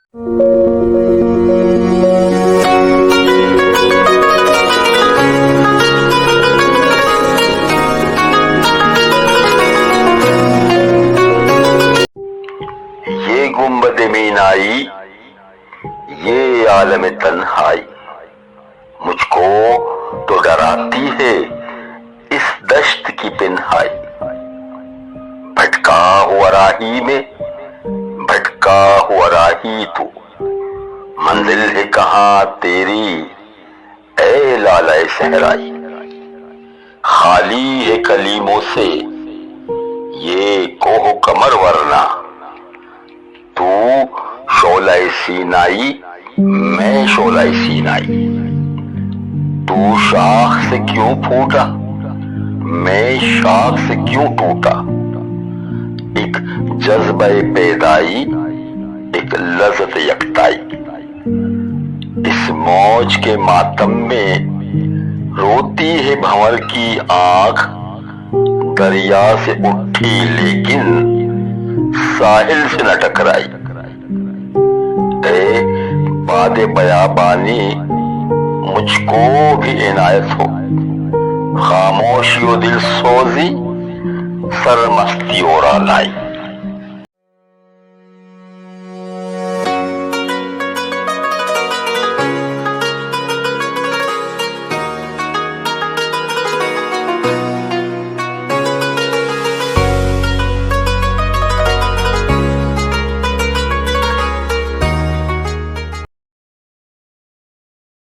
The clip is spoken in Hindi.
ये गुंबद मीनाई, ये आलम तन्हाई, मुझको तो डराती है इस दश्त की पिन्हाई। भटका हुआ राही में, भटका हुआ राही तू, मंजिल है कहाँ तेरी ए लाला सहराई। खाली है कलीमों से ये कोह कमर वरना, तू शोलाए सीनाई मैं शोलाए सीनाई। तू शाख से क्यों फूटा मैं शाख से क्यों टूटा, एक जज्बे पैदाई एक लज़्ज़त यकताई। इस मौज के मातम में रोती है भंवर की आंख, दरिया से उठी लेकिन साहिल से न टकराई। ए बादे बयाबानी मुझको भी इनायत हो, खामोशी और दिल सोजी सरमस्ती और आलाई।